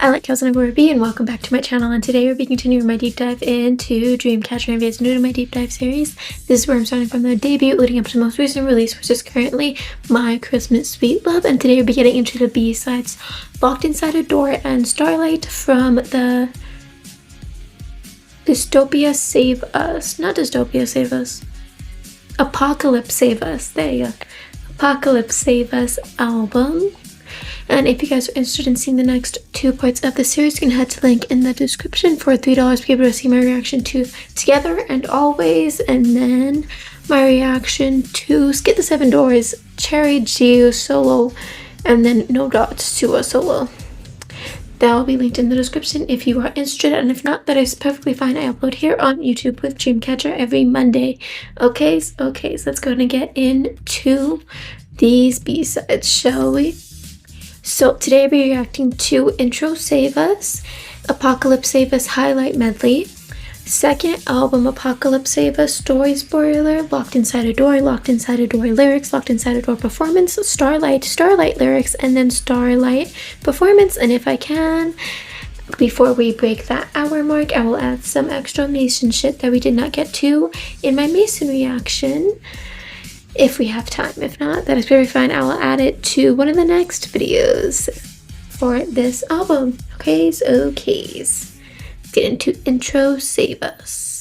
I like Cousin Agora, and welcome back to my channel, and today we'll be continuing my deep dive into Dreamcatcher. If you guys are new to my deep dive series, this is where I'm starting from the debut leading up to the most recent release, which is currently My Christmas Sweet Love, and today we'll be getting into the B-sides Locked Inside a Door and Starlight from the Dystopia Save Us, not Dystopia Save Us, Apocalypse Save Us, there you go, Apocalypse Save Us album. And if you guys are interested in seeing the next two parts of the series, you can head to the link in the description for $3 to be able to see my reaction to Together and Always, and then my reaction to Skip the Seven Doors, Cherry Geo solo, and then No Dots to a solo. That will be linked in the description if you are interested, and if not, that is perfectly fine. I upload here on YouTube with Dreamcatcher every Monday. Okay, so let's go ahead and get into these B-sides, shall we? So today I'll be reacting to Intro Save Us, Apocalypse Save Us Highlight Medley, second album Apocalypse Save Us Story Spoiler, Locked Inside a Door lyrics, Locked Inside a Door performance, Starlight lyrics, and then Starlight performance. And if I can, before we break that hour mark, I will add some extra Mason shit that we did not get to in my Mason reaction, if we have time. If not, that is very fine. I will add it to one of the next videos for this album. Let's get into Intro Save Us.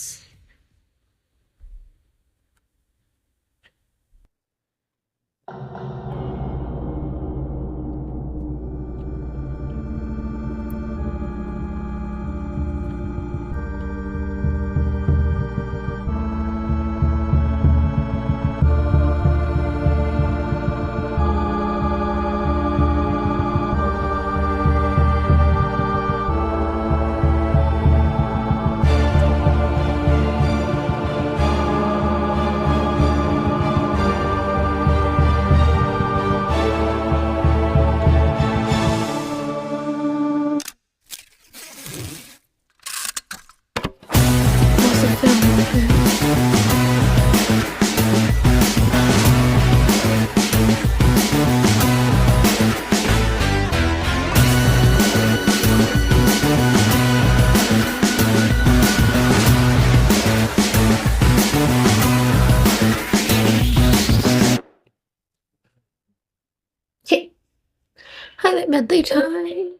Highlight medley time.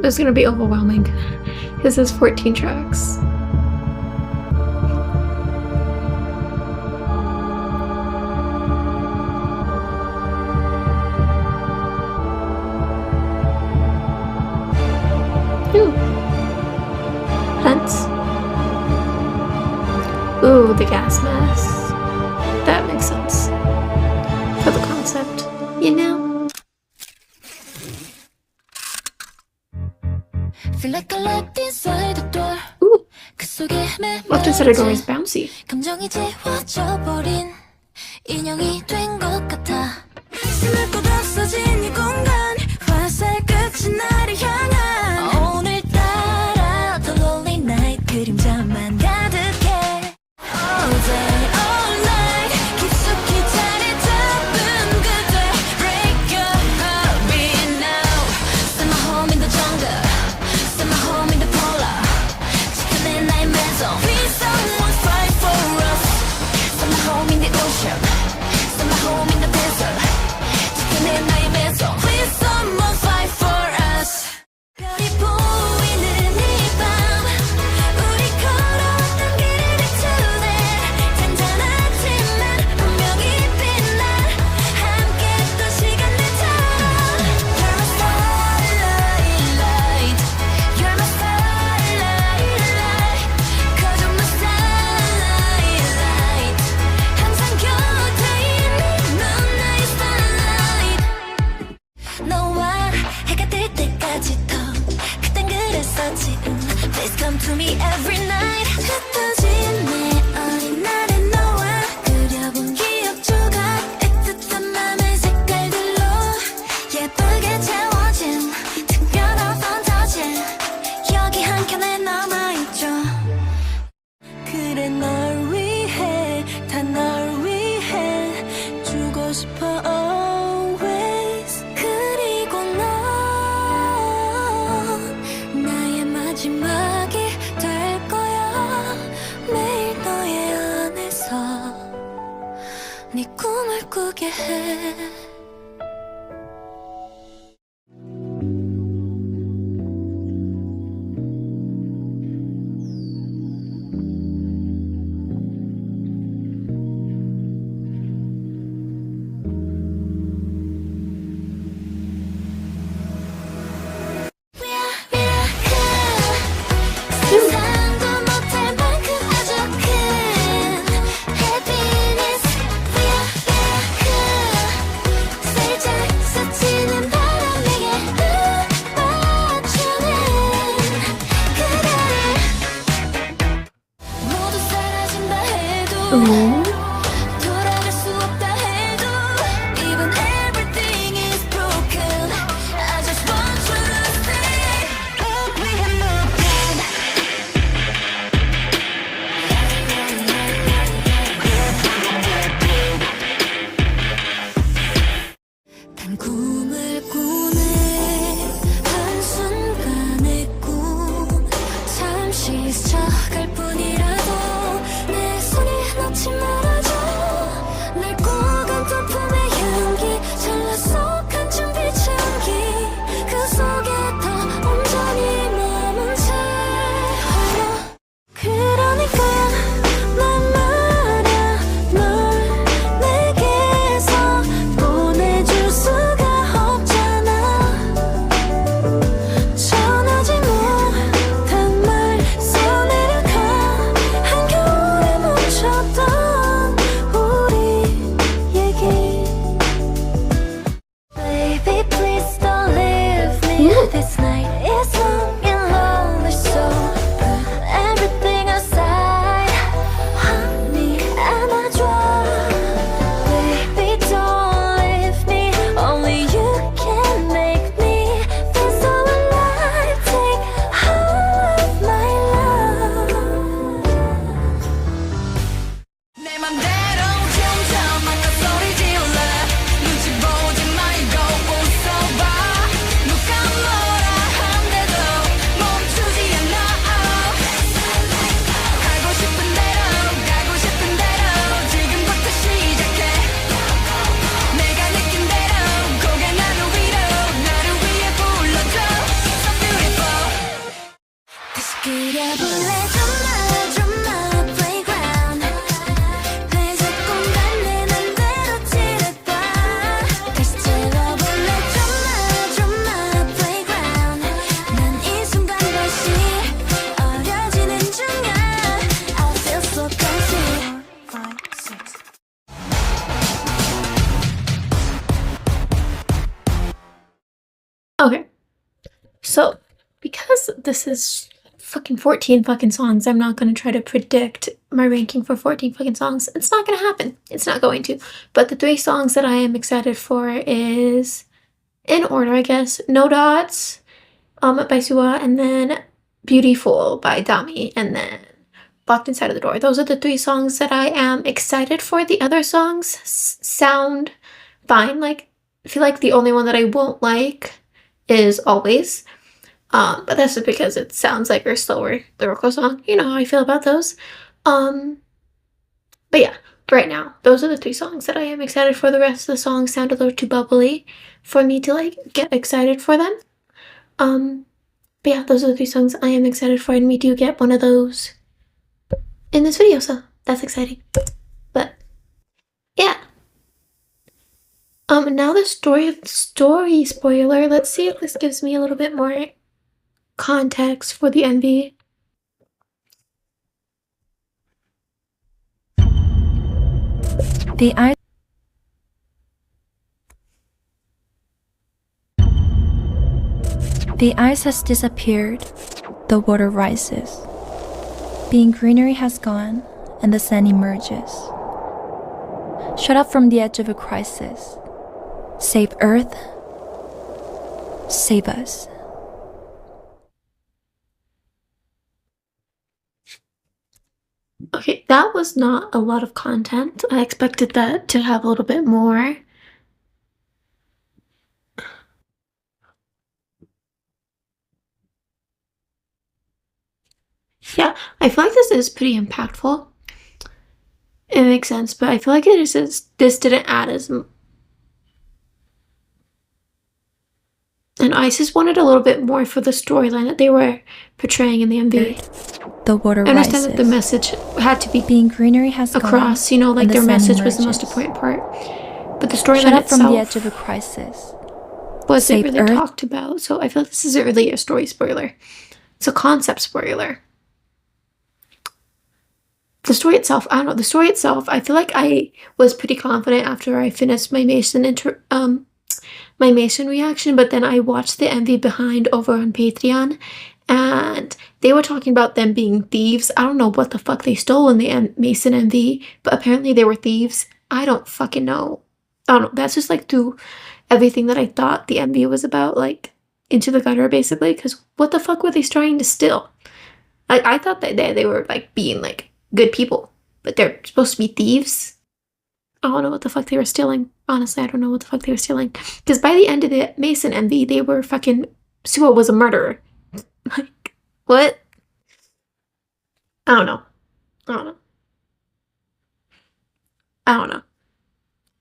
It's gonna be overwhelming because there's 14 tracks. Ooh. Hence. Ooh, the gas mask. That makes sense for the concept, you know? Ooh. Locked Inside a Door is bouncy. Please come to me every night. 흩어진 내 어린 날의 너와 그려본 기억 조각, 애틋한 맘의 색깔들로 예쁘게 채워진 특별한 판타지, 여기 한켠에 남아있죠. 그래 널 위해, 다 널 위해 주고 싶어 always. 그리고 너 오게 해 상상도 못할 만큼 아주 큰 happiness 살짝 스치는 바람에게 맞추는 그날을 모두 사라진다 해도 돌아갈 수 없다 해도 even everything is broken I just want you to stay we have no plan 단 꿈을 꾸네 한순간의 꿈 잠시 스쳐갈 뿐이라도 내 손에 놓지 말아줘 낡고 간 동품의 향기 잘라서 간증 비창기 그 속에 더 온전히 머문 채 그러니까 난 말야 널 내게서 보내줄 수가 없잖아 전하지 못한 말 써내려가 한겨울에 멈췄던 우리 얘기 Baby please don't leave me This night is long and lonely so put everything aside honey 안아줘 Baby don't leave me Only you can make me feel so alive Take all of my love 내 맘대로 점점 맘껏 소리 질러 눈치 보지 말고 웃어봐 누가 뭐라 한데도 멈추지 않아 가고 싶은 대로 가고 싶은 대로 지금부터 시작해 내가 느낀 대로 고개 나는 위로 나를 위해 불러줘 So beautiful 다시 그려볼래 좀만 playground 회색 공간 내 맘대로 칠해봐 다시 채워볼래 좀만 playground 난 이 순간 다시 어려지는 중이야 I feel so cozy 4, 5, 6 Okay. So, because this is fucking 14 fucking songs, I'm not gonna try to predict my ranking for 14 fucking songs. It's not gonna happen. It's not going to. But the 3 songs that I am excited for is, in order, I guess, No Dots by Suwa, and then Beautiful by Dami, and then Locked Inside of the Door. Those are the 3 songs that I am excited for. The other songs sound fine. Like, I feel like the only one that I won't like is Always. But that's just because it sounds like a slower lyrical song. You know how I feel about those. But yeah, right now, those are the 3 songs that I am excited for. The rest of the songs sound a little too bubbly for me to like get excited for them. But yeah, those are the 3 songs I am excited for, and we do get one of those in this video, so that's exciting. But yeah. Now the story spoiler. Let's see if this gives me a little bit more context for the MV. The ice has disappeared, the water rises. Being greenery has gone, and the sun emerges. Shut up from the edge of a crisis. Save Earth. Save us. Okay, that was not a lot of content. I expected that to have a little bit more. Yeah, I feel like this is pretty impactful. It makes sense, but I feel like it is this didn't add as and ISIS wanted a little bit more for the storyline that they were portraying in the MV. The water I understand rises. that the message had to be Being greenery has across, gone, you know, like and the their sun message was the most emerges. important part. But the Shut storyline up from the itself edge of a crisis. wasn't Save really Earth. talked about, so I feel like this isn't really a story spoiler. It's a concept spoiler. The story itself, I don't know. The story itself, I feel like I was pretty confident after I finished my Mason reaction, but then I watched the MV behind over on Patreon, and they were talking about them being thieves. I don't know what the fuck they stole in the Mason MV, but apparently they were thieves. I don't fucking know. I don't know. That's just like through everything that I thought the MV was about, like into the gutter basically. Because what the fuck were they trying to steal? Like I thought that they were like being like good people, but they're supposed to be thieves. I don't know what the fuck they were stealing. Honestly, I don't know what the fuck they were stealing. Because by the end of the Mason MV, they were fucking. Suo was a murderer. Like, what? I don't know. I don't know. I don't know.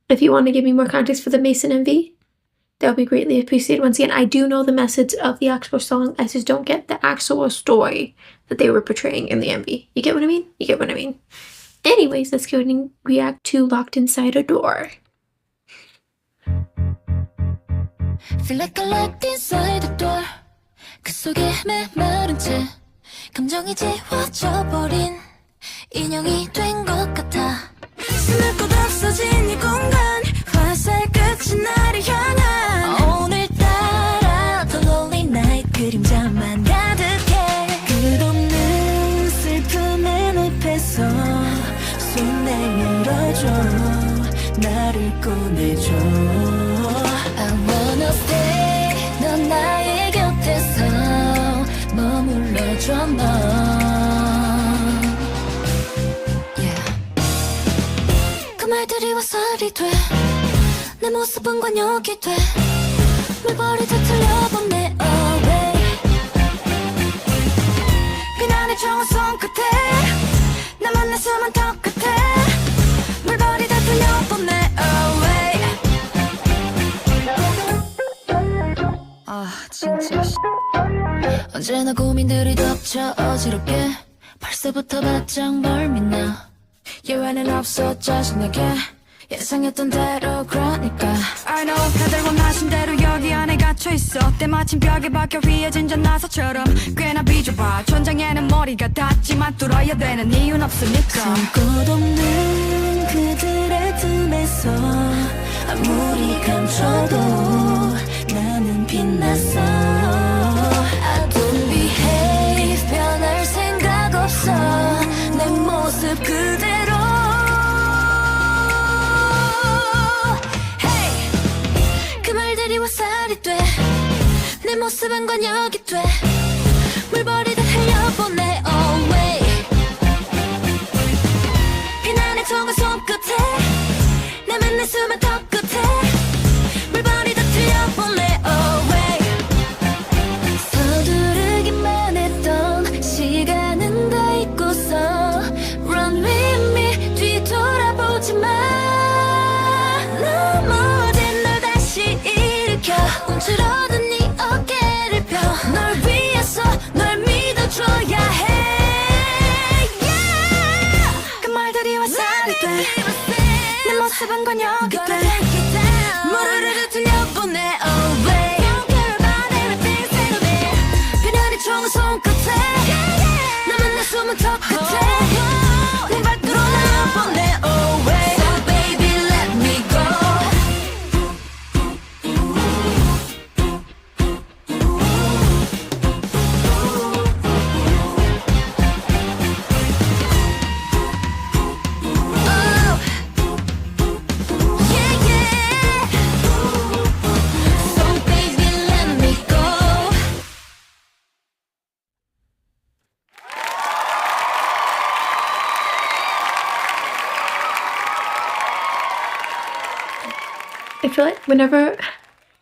If you want to give me more context for the Mason MV, that would be greatly appreciated. Once again, I do know the message of the actual song. I just don't get the actual story that they were portraying in the MV. You get what I mean? You get what I mean? Anyways, let's go and react to Locked Inside a Door. Feel like I'm locked inside the door. 그 속에 메마른 채 감정이 지워져 버린 인형이 된 것 같아. 숨을 곳 없어진 이 공간 화살 끝이 나를 향한 오늘따라 더 lonely night 그림자만 가득해. 끝없는 슬픔의 늪에서 손 내밀어줘 나를 꺼내줘. I wanna stay 넌 나의 곁에서 머물러줘 너. Yeah. 그 말들이 화살이 돼 내 모습은 관역이 돼 물버리듯 틀려보내 away. 비난의 총은 손끝에 나만 내 숨은 턱 끝에 물버리듯 틀려보내 away. 아 진짜 언제나 고민들이 덮쳐 어지럽게 벌써부터 바짝 멀미나. 예외는 없어 짜증나게 예상했던 대로 그러니까 I know 다들 원하신 대로 여기 안에 갇혀있어. 때마침 벽에 박혀 휘어진 전나사처럼 꽤나 비좁아. 천장에는 머리가 닿지만 뚫어야 되는 이유는 없으니까. 숨꽃 없는 그들의 틈에서 아무리 감춰도 나는 빛났어. I don't behave 변할 생각 없어 내 모습 그대로. Hey 그 말들이 화살이 돼 내 모습은 관역이 돼 물버리듯 흘려보내 away. 비난의 총은 손끝에 나만 내 숨은 턱 끝에 물버리듯 흘려보내 away. 서두르기만 했던 시간은 다 잊고서 Run with me 뒤돌아보지 마. 넘어진 널 다시 일으켜 움츠러든 네 어깨를 펴 널 위해서 널 믿어줘야 해. Yeah. 그 말들이 화살이 돼 내 모습은 관역이 돼 무르르르 들려보내 away. Don't care about everything say to me. 비난의 총은 손끝에 나만 내 숨은 턱 끝에 내 밖으로 나보내 away. So baby let me go. Oh. Yeah, yeah. So baby let me go. I feel like whenever.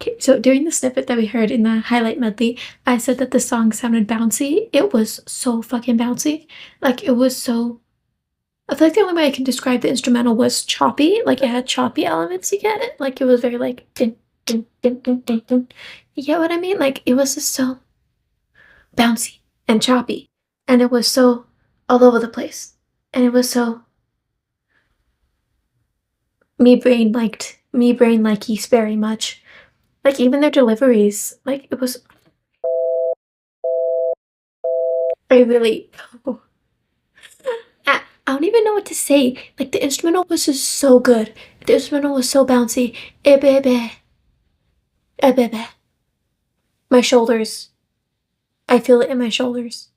Okay, so during the snippet that we heard in the highlight medley, I said that the song sounded bouncy. It was so fucking bouncy. Like, it was so I feel like the only way I can describe the instrumental was choppy. Like it had choppy elements. You get it? Like it was very like dun, dun, dun, dun, dun, dun. You get what I mean? Like it was just so bouncy and choppy, and it was so all over the place, and it was so me brain like East very much. Like even their deliveries, like it was. I really. I don't even know what to say. Like the instrumental was just so good. The instrumental was so bouncy. Ebebe. Ebebe. My shoulders. I feel it in my shoulders.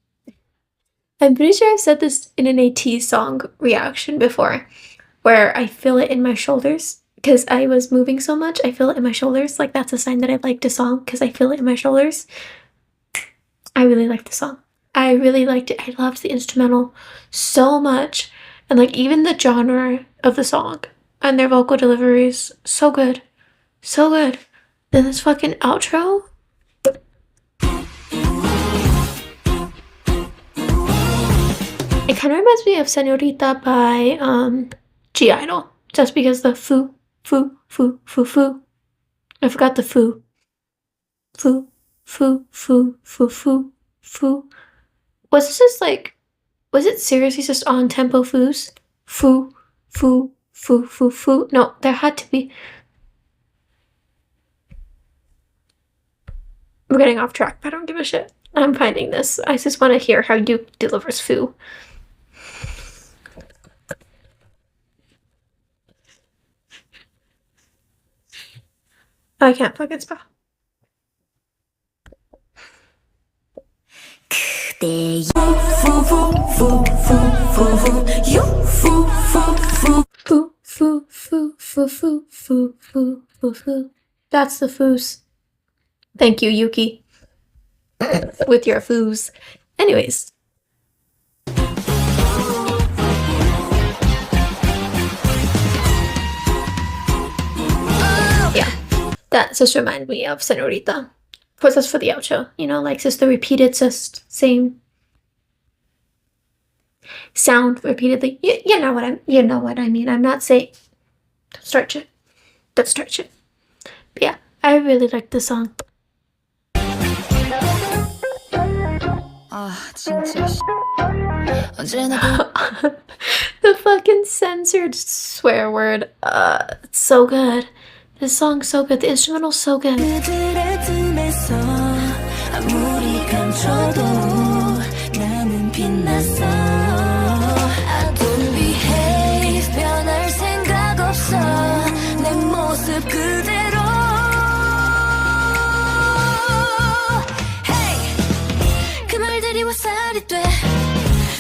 I'm pretty sure I've said this in an AT song reaction before, where I feel it in my shoulders because I was moving so much. I feel it in my shoulders. Like that's a sign that I liked a song because I feel it in my shoulders. I really liked the song. I really liked it. I loved the instrumental so much. And like even the genre of the song and their vocal deliveries, so good. So good. Then this fucking outro. It kind of reminds me of Senorita by G Idol. Just because the foo, foo, foo, foo, foo. I forgot the foo. Foo, foo, foo, foo, foo, foo. Was this just like, was it seriously just on tempo foos? Foo, foo, foo, foo, foo. No, there had to be. We're getting off track, but I don't give a shit. I'm finding this. I just want to hear how Yuki delivers foo. I can't fucking spell. Foo, foo, foo, foo, foo, foo, foo, foo, foo. That's the foos. Thank you, Yuki. With your foos. Anyways. Yeah. That just reminded me of Senorita. Of course, that's for the outro. You know, like just the repeated, just same sound repeatedly. You know what I mean. I'm not saying don't start shit. Don't start shit. But yeah, I really like this song. The fucking censored swear word. It's so good. This song's so good. The instrumental's so good.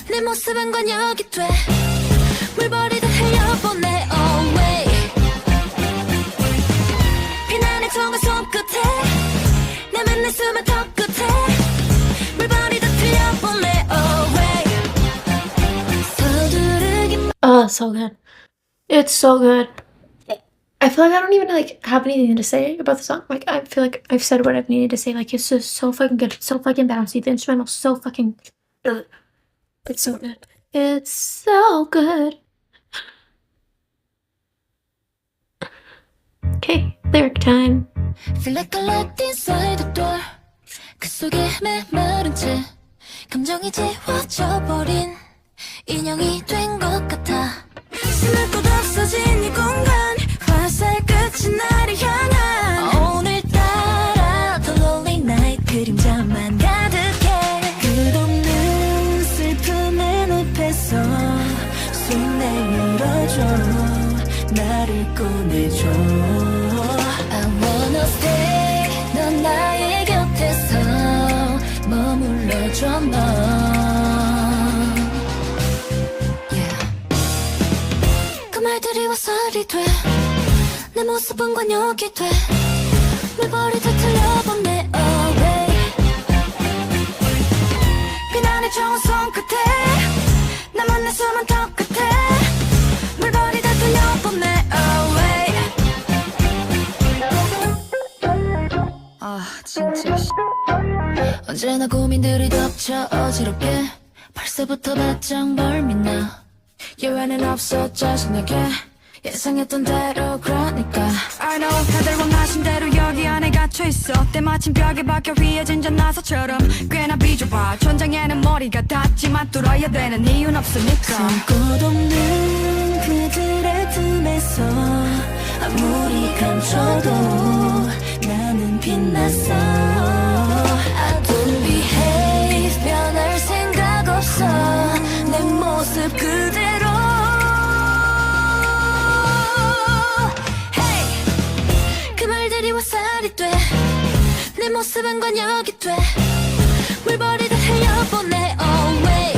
내 모습은 관역이 돼 물 버리듯 흘려보내 away 비난의 총알 손끝에 남은 내 숨은 턱 끝에 물 버리듯 흘려보내 away 서두르기 Oh, so good. It's so good. I feel like I don't even like have anything to say about the song. Like I feel like I've said what I've needed to say. Like it's just so fucking good. It's so fucking bouncy. The instrumental's so fucking. It's so good. It's so good. Okay, lyric time. Feel like I locked inside the door 그 속에 메마른 채 감정이 지워져 버린 인형이 된 것 같아 숨을 곳 없어진 이 공간 화살 끝이 나를 향한 오늘따라 The lonely night 그림자만 가득해 끝없는 슬픔의 늪에서 손 내밀어줘 나를 꺼내줘 I wanna stay 넌 나의 곁에서 머물러줘 너 그 말들이 화살이 돼 내 모습은 관역이 돼 물 버리듯 흘려보내 away 비난의 좋은 손끝에 나만 내 숨은 턱 끝에 물 버리듯 흘려보내 away 진짜 언제나 고민들이 덮쳐 어지럽게 벌써부터 바짝 멀미나 예외는 없어 짜증나게 예상했던 대로 그러니까 I know 다들 원하신 대로 여기 안에 갇혀있어 때마침 벽에 박혀 휘어진 전나사처럼 꽤나 비좁아 천장에는 머리가 닿지만 뚫어야 되는 이유는 없으니까 숨꽃 없는 그들의 틈에서 아무리 감춰도 나는 빛났어 I don't behave 변할 생각 없어 내 모습 그대로 그 말들이 화살이 돼 내 모습은 관역이 돼 물 버리듯 흘려보내 away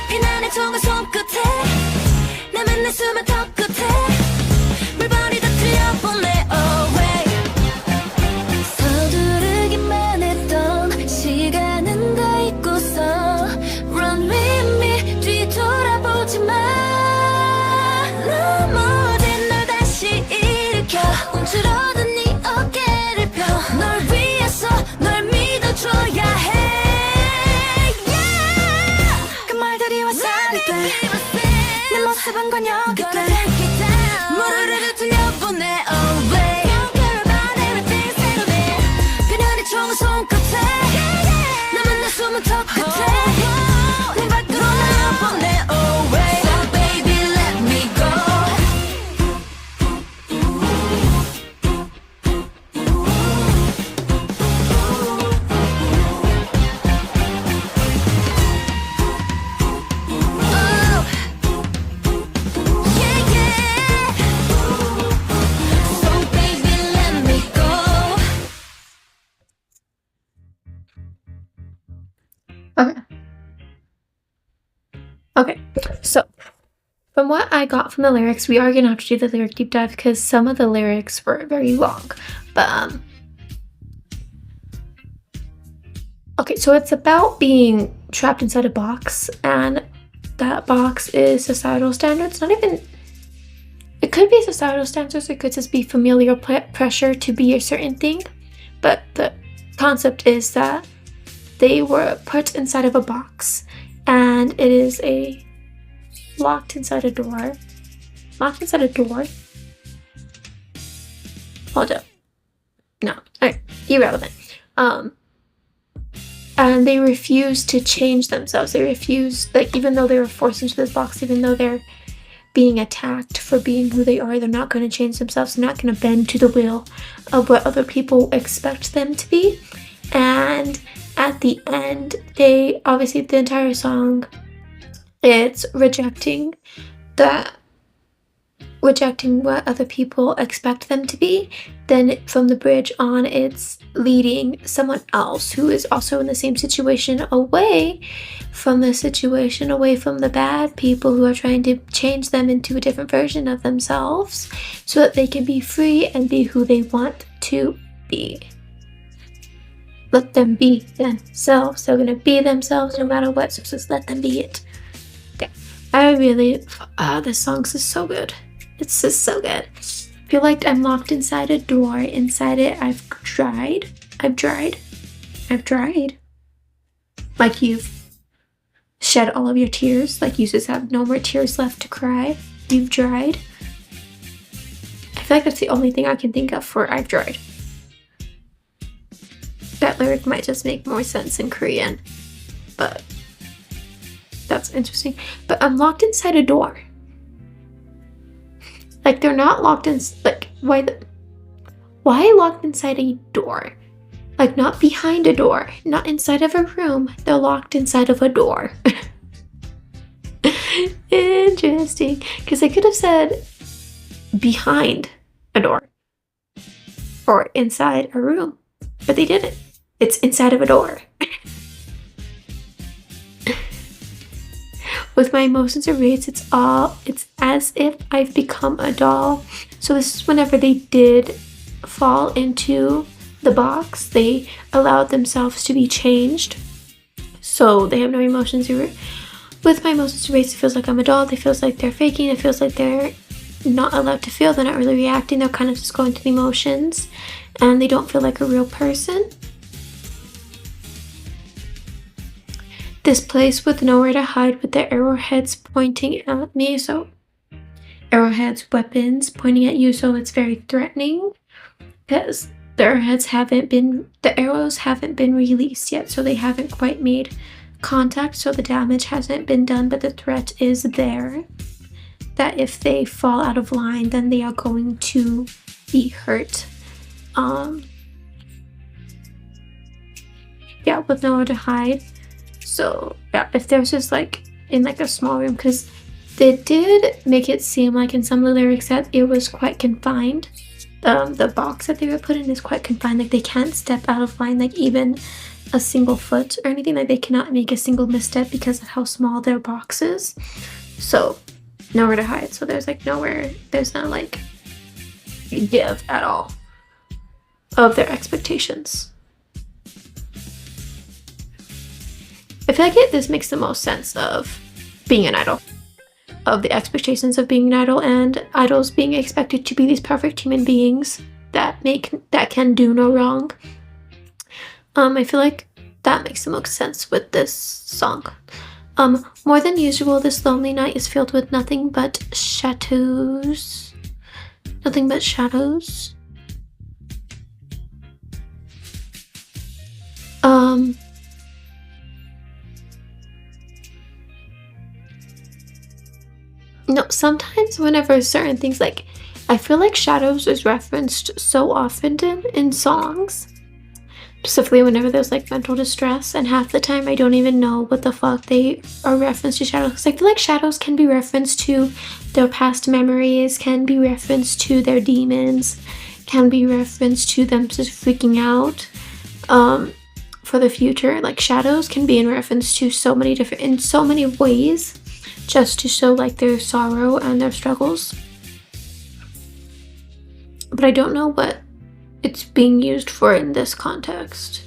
비난의 총알 손끝에 남은 내 숨은 턱 끝에 물 버리듯 흘려보내 away 서두르기만 했던 시간은 다 잊고서 Run with me 뒤돌아보지 마 넘어진 널 다시 일으켜 움츠러든 네 어깨를 펴 널 위해서 널 믿어줘야 해 yeah! 그 말들이 화살이 돼내 모습은 관역이 돼 물을 들려보내 away 그녀의 총은 손끝에 남은 내 숨은 턱 끝에 내 밖으로 날려보내 away So baby let me go Yeah, yeah. So baby let me go Okay. Okay, so from what I got from the lyrics, we are gonna have to do the lyric deep dive because some of the lyrics were very long. But okay, so it's about being trapped inside a box, and that box is societal standards. Not even, it could be societal standards, it could just be familial pressure to be a certain thing. But the concept is that they were put inside of a box, and it is a locked inside a door. Locked inside a door? Hold up. No. Alright. Irrelevant. And they refuse to change themselves. They refuse, like, even though they were forced into this box, even though they're being attacked for being who they are, they're not going to change themselves. They're not going to bend to the will of what other people expect them to be. And at the end, they obviously, the entire song, it's rejecting what other people expect them to be. Then from the bridge on, it's leading someone else who is also in the same situation away from the situation, away from the bad people who are trying to change them into a different version of themselves so that they can be free and be who they want to be. Let them be themselves. They're gonna be themselves no matter what, so just let them be it. Okay. I really, this song is so good. It's just so good. I feel like I'm locked inside a door. Inside it, I've tried. Like you've shed all of your tears. Like you just have no more tears left to cry. You've dried. I feel like that's the only thing I can think of for I've dried. That lyric might just make more sense in Korean, but that's interesting. But I'm locked inside a door. Like they're not locked in, like why locked inside a door? Like not behind a door, not inside of a room. They're locked inside of a door. Interesting, because they could have said behind a door or inside a room, but they didn't. It's inside of a door. With my emotions erased, it's as if I've become a doll. So this is whenever they did fall into the box, they allowed themselves to be changed. So they have no emotions. With my emotions erased, it feels like I'm a doll. It feels like they're faking. It feels like they're not allowed to feel. They're not really reacting. They're kind of just going through the emotions, and they don't feel like a real person. this place with nowhere to hide with the arrowheads pointing at me. So arrowheads, weapons pointing at you, so it's very threatening because the arrows haven't been released yet, so they haven't quite made contact, so the damage hasn't been done, but the threat is there that if they fall out of line, then they are going to be hurt. Yeah, with nowhere to hide. So yeah, if there's just like in like a small room, because they did make it seem like in some of the lyrics that it was quite confined. The box that they were put in is quite confined, like they can't step out of line like even a single foot or anything, like they cannot make a single misstep because of how small their box is. So nowhere to hide, so there's like nowhere, there's not like give at all of their expectations. I feel like this makes the most sense of being an idol, of the expectations of being an idol, and idols being expected to be these perfect human beings that can do no wrong. I feel like that makes the most sense with this song. More than usual, this lonely night is filled with nothing but shadows. Nothing but shadows. No, sometimes whenever certain things, like, I feel like shadows is referenced so often in songs. Specifically whenever there's like mental distress, and half the time I don't even know what the fuck they are referenced to shadows. Because I feel like shadows can be referenced to their past memories, can be referenced to their demons, can be referenced to them just freaking out for the future. Like shadows can be in reference to in so many ways, just to show like their sorrow and their struggles. But I don't know what it's being used for in this context.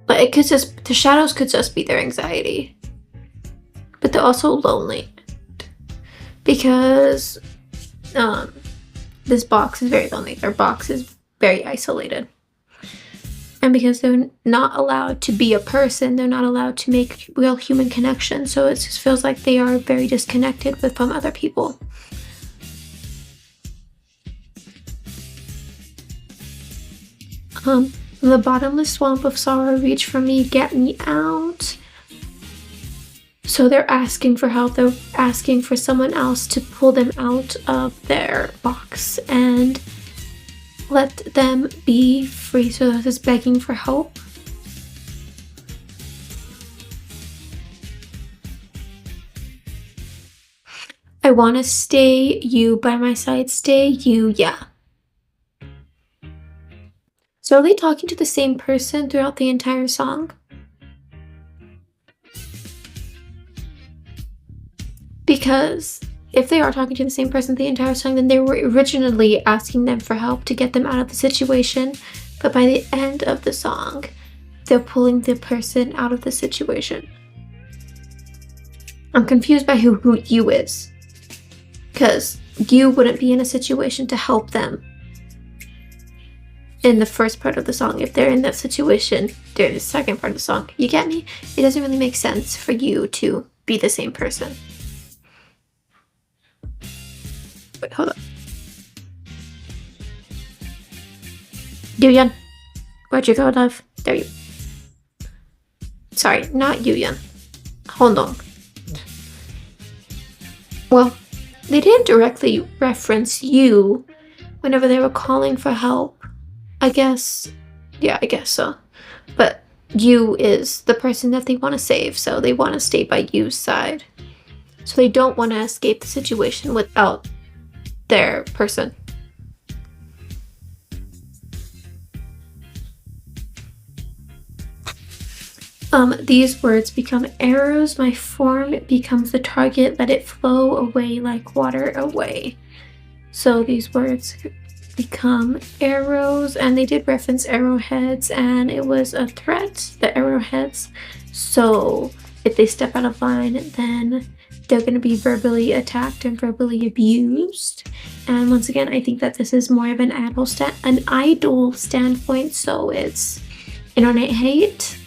But it could just, the shadows could just be their anxiety. But they're also lonely. Because this box is very lonely. Their box is very isolated. And because they're not allowed to be a person, they're not allowed to make real human connection. So it just feels like they are very disconnected from other people. The bottomless swamp of sorrow, reach for me, get me out. So they're asking for help. They're asking for someone else to pull them out of their box and let them be free. So they're just begging for help. I want to stay, you by my side, stay, you, yeah. So are they talking to the same person throughout the entire song? Because if they are talking to the same person the entire song, then they were originally asking them for help to get them out of the situation. But by the end of the song, they're pulling the person out of the situation. I'm confused by who you is. Because you wouldn't be in a situation to help them in the first part of the song if they're in that situation during the second part of the song. You get me? It doesn't really make sense for you to be the same person. Wait, hold on. Yuyan, where'd you go, love? There you. Sorry, not Yuyan. Hold on. Well, they didn't directly reference you whenever they were calling for help. I guess so. But you is the person that they want to save, so they want to stay by you's side. So they don't want to escape the situation without their person. These words become arrows. My form becomes the target. Let it flow away like water away. So these words become arrows, and they did reference arrowheads, and it was a threat, the arrowheads. So if they step out of line, then they're going to be verbally attacked and verbally abused. And once again, I think that this is more of an idol standpoint, so it's internet hate.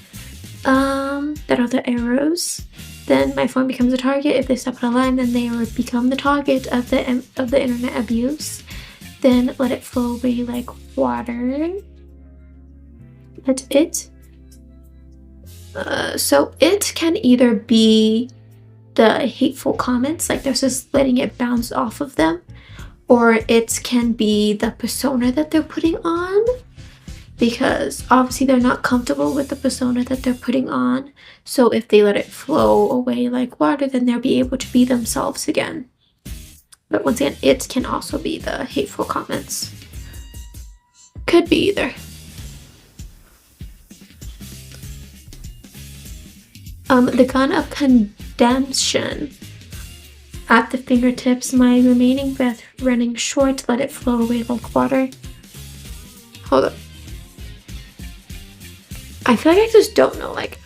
That are the arrows. Then my phone becomes a target. If they step out of line, then they would become the target of the internet abuse. Then let it flow away like water. That's it. So it can either be the hateful comments, like they're just letting it bounce off of them, or it can be the persona that they're putting on, because obviously they're not comfortable with the persona that they're putting on. So if they let it flow away like water, then they'll be able to be themselves again. But once again, it can also be the hateful comments. Could be either. The gun of condemnation. At the fingertips, my remaining breath running short, let it flow away like water. Hold up. I feel like I just don't know, like,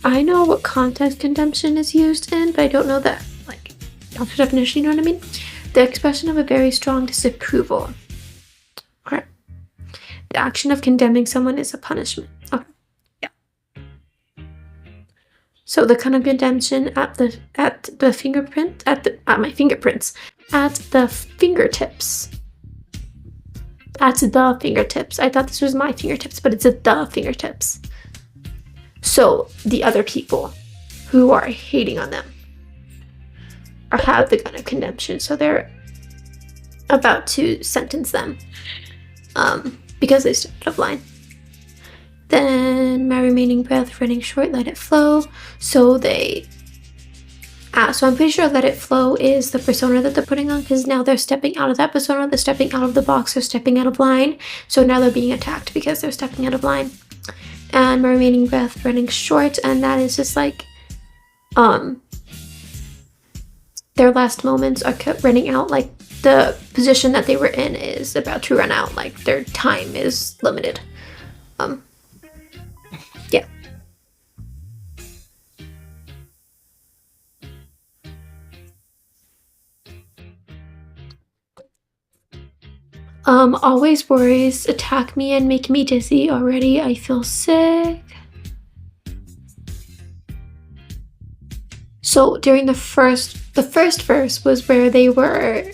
I know what context condemnation is used in, but I don't know that, like, actual definition, you know what I mean? The expression of a very strong disapproval. Okay. The action of condemning someone is a punishment. Okay. Yeah. So the kind of condemnation at my fingertips. At the fingertips. At the fingertips. I thought this was my fingertips, but it's at the fingertips. So the other people who are hating on them have the gun of condemnation. So they're about to sentence them because they stepped out of line. Then my remaining breath running short, let it flow. So so I'm pretty sure let it flow is the persona that they're putting on, because now they're stepping out of that persona, they're stepping out of the box, they're stepping out of line. So now they're being attacked because they're stepping out of line. And my remaining breath running short, and that is just like their last moments are running out, like the position that they were in is about to run out, like their time is limited. Yeah. Always worries attack me and make me dizzy. Already I feel sick. So during the first verse was where they were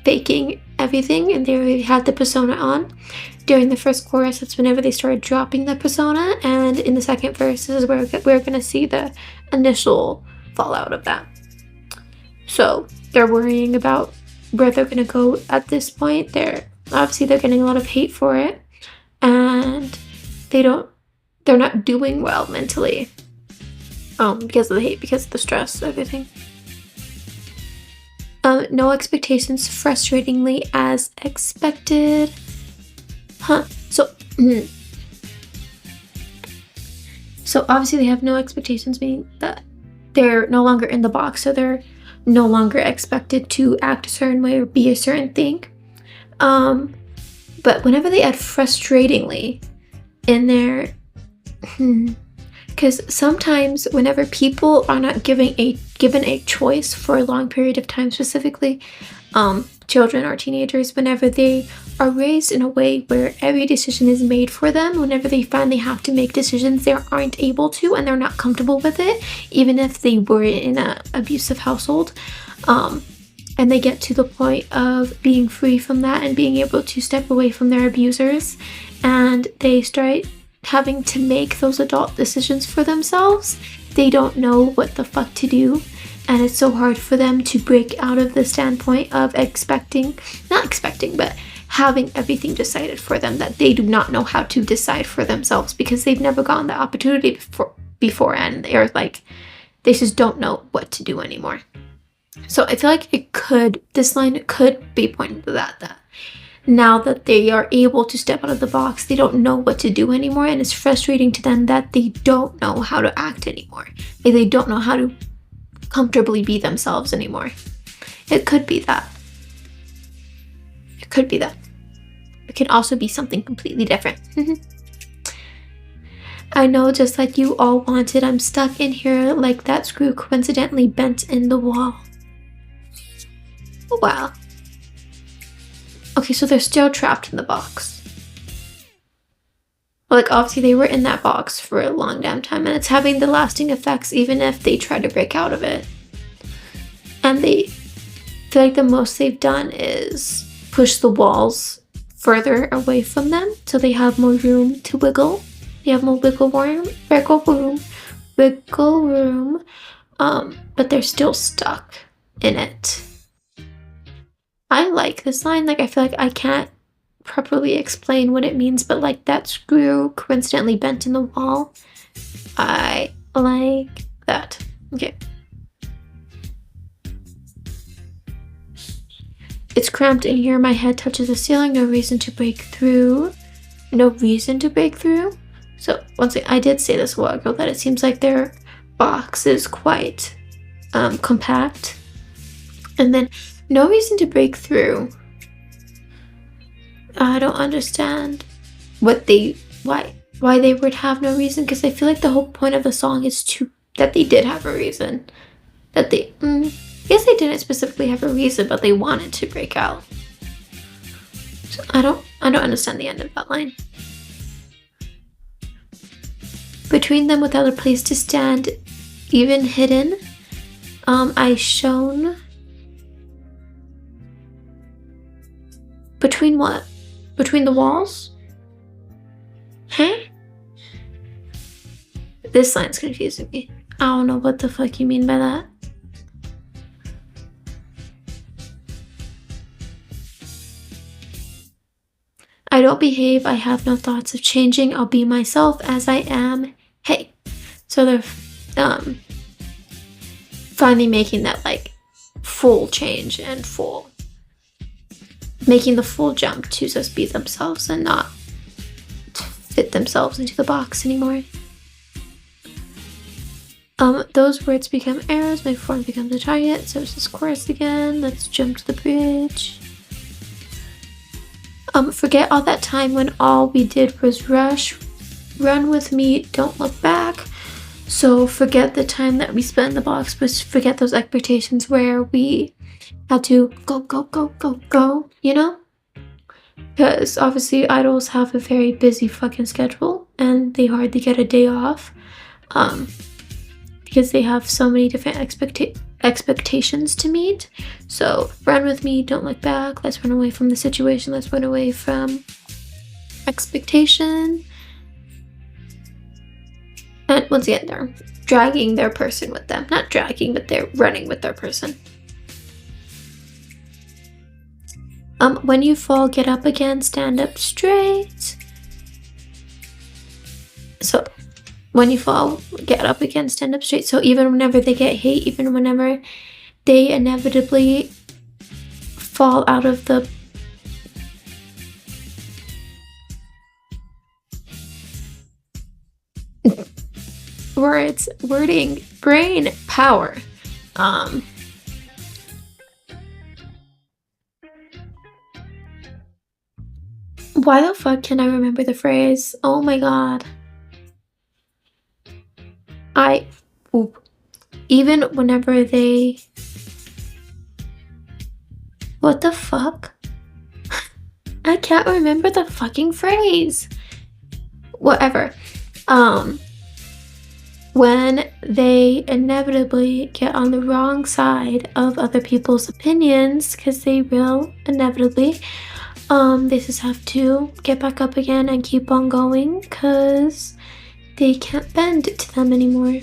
faking everything and they had the persona on. During the first chorus, that's whenever they started dropping the persona, and in the second verse is where we're gonna see the initial fallout of that. So they're worrying about where they're gonna go at this point. They're getting a lot of hate for it, and they're not doing well mentally. Because of the hate, because of the stress, everything. No expectations, frustratingly as expected. So obviously they have no expectations, meaning that they're no longer in the box, so they're no longer expected to act a certain way or be a certain thing. But whenever they add frustratingly in there, because sometimes whenever people are not given a choice for a long period of time, specifically children or teenagers, whenever they are raised in a way where every decision is made for them, whenever they finally have to make decisions, they aren't able to, and they're not comfortable with it, even if they were in an abusive household, and they get to the point of being free from that and being able to step away from their abusers, and they start having to make those adult decisions for themselves. They don't know what the fuck to do, and it's so hard for them to break out of the standpoint of but having everything decided for them, that they do not know how to decide for themselves because they've never gotten the opportunity before, and they're like, they just don't know what to do anymore. So I feel like this line could be pointing to that now that they are able to step out of the box, they don't know what to do anymore, and it's frustrating to them that they don't know how to act anymore. They don't know how to comfortably be themselves anymore. It could be that. It could be that. It can also be something completely different. I know, just like you all wanted, I'm stuck in here like that screw coincidentally bent in the wall. Oh, wow. Okay, so they're still trapped in the box. like, obviously they were in that box for a long damn time, and it's having the lasting effects even if they try to break out of it. And they feel like the most they've done is push the walls further away from them, so they have more room to wiggle. They have more wiggle room, but they're still stuck in it. I like this line. Like, I feel like I can't properly explain what it means, but like that screw coincidentally bent in the wall. I like that. Okay. It's cramped in here. My head touches the ceiling. No reason to break through. No reason to break through. So once again, I did say this a while ago that it seems like their box is quite compact. And then no reason to break through. I don't understand why they would have no reason, because I feel like the whole point of the song is that they did have a reason. That they yes, they didn't specifically have a reason, but they wanted to break out. So I don't understand the end of that line. Between them without a place to stand, even hidden, I shone. Between what? Between the walls? Huh? This line's confusing me. I don't know what the fuck you mean by that. I don't behave, I have no thoughts of changing, I'll be myself as I am. Hey. So they're finally making that like full change and making the full jump to just be themselves and not fit themselves into the box anymore. Those words become arrows, my form becomes a target. So it's this chorus again. Let's jump to the bridge. Forget all that time when all we did was rush. Run with me, don't look back. So forget the time that we spent in the box, but forget those expectations where we had to go, you know? Because obviously idols have a very busy fucking schedule and they hardly get a day off. Because they have so many different expectations to meet. So run with me, don't look back. Let's run away from the situation. Let's run away from expectation. And once again, they're dragging their person with them. Not dragging, but they're running with their person. When you fall, get up again, stand up straight. So when you fall, get up again, stand up straight. So even whenever they get hate, even whenever they inevitably fall out of the wording, brain power. Why the fuck can I remember the phrase? Oh my god. Even whenever they... What the fuck? I can't remember the fucking phrase. Whatever. When they inevitably get on the wrong side of other people's opinions, because they will inevitably, they just have to get back up again and keep on going, because they can't bend to them anymore.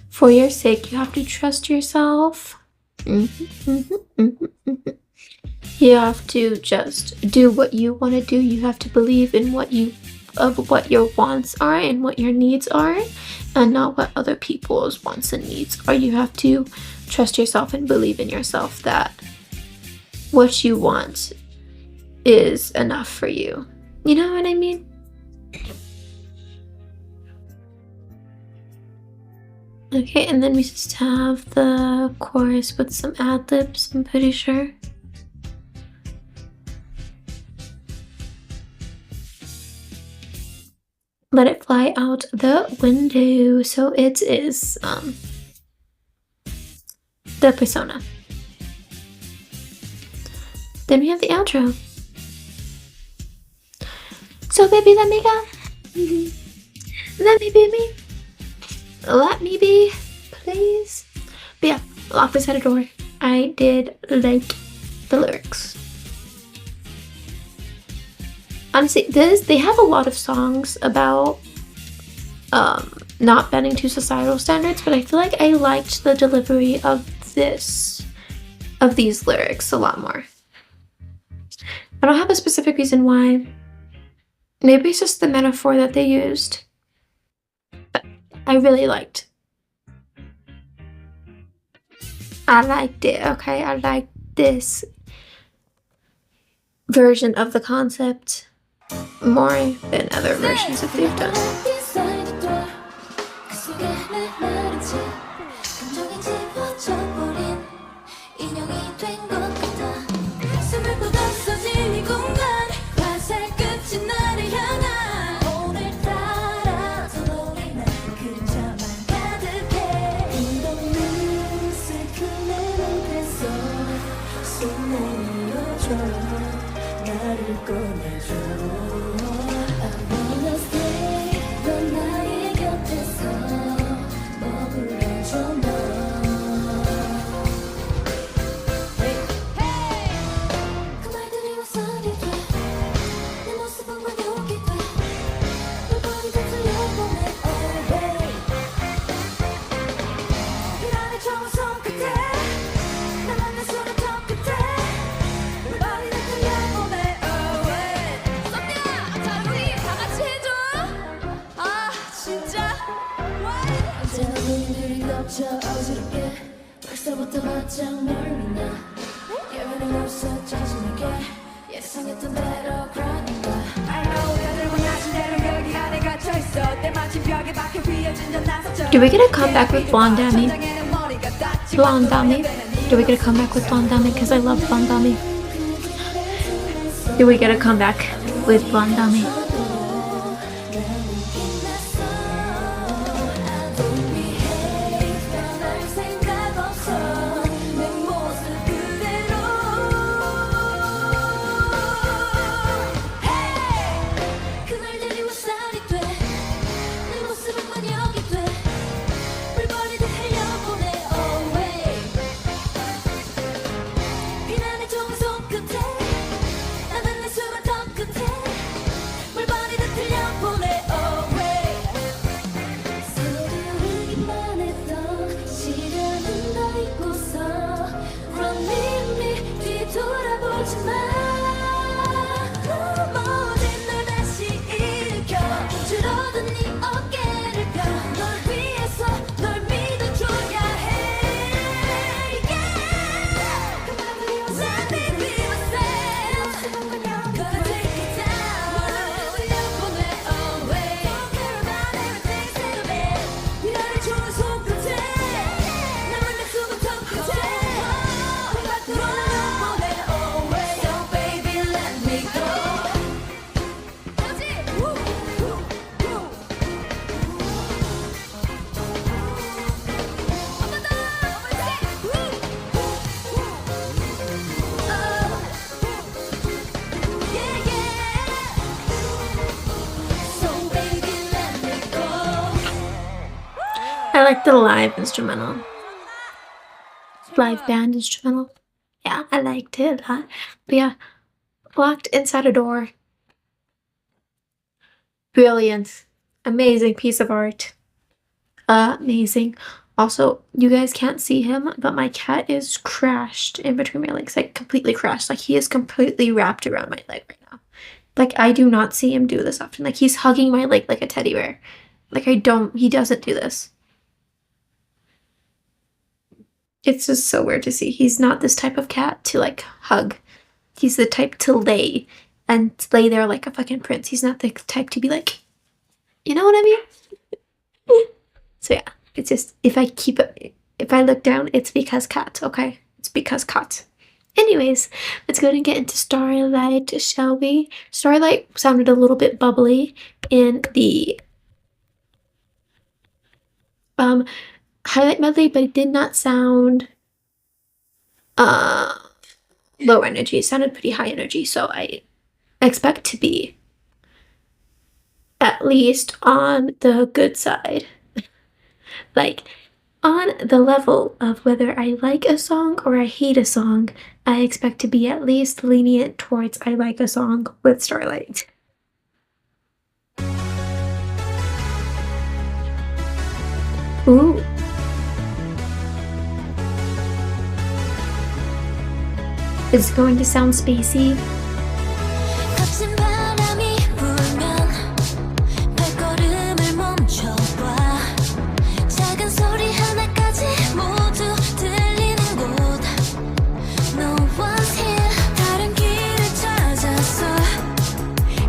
For your sake, you have to trust yourself. You have to just do what you want to do. You have to believe in what your wants are and what your needs are, and not what other people's wants and needs are. You have to trust yourself and believe in yourself that what you want is enough for you. You know what I mean? Okay, and then we just have the chorus with some ad-libs, I'm pretty sure. Let it fly out the window. So it is the persona. Then we have the outro. So baby, let me go. Let me be me. Let me be, please. But yeah, Locked Beside a Door. I did like the lyrics. Honestly, they have a lot of songs about not bending to societal standards, but I feel like I liked the delivery of these lyrics a lot more. I don't have a specific reason why. Maybe it's just the metaphor that they used. But I really liked. I liked it, okay? I liked this version of the concept more than other versions that they've done. Do we get a comeback with Blonde Dami? Blonde Dami? Do we get a comeback with Blonde Dami? Because I love Blonde Dami. Do we get a comeback with Blonde Dami? I like the live instrumental. Live band instrumental. Yeah, I liked it a lot. But yeah, Locked Inside a Door. Brilliant. Amazing piece of art. Amazing. Also, you guys can't see him, but my cat is crashed in between my legs. Like, completely crashed. Like, he is completely wrapped around my leg right now. Like, I do not see him do this often. Like, he's hugging my leg like a teddy bear. Like, he doesn't do this. It's just so weird to see. He's not this type of cat to, like, hug. He's the type to lay and lay there like a fucking prince. He's not the type to be like, you know what I mean? So yeah, it's just, if I look down, it's because cat, okay? It's because cat. Anyways, let's go ahead and get into Starlight, shall we? Starlight sounded a little bit bubbly in the highlight medley, but it did not sound low energy. It sounded pretty high energy, so I expect to be at least on the good side. Like, on the level of whether I like a song or I hate a song, I expect to be at least lenient towards I like a song with Starlight. Ooh. Is it going to sound spacey? 거친 바람이 불면 발걸음을 멈춰봐 작은 소리 하나까지 모두 들리는 곳 No one's here 다른 길을 찾아서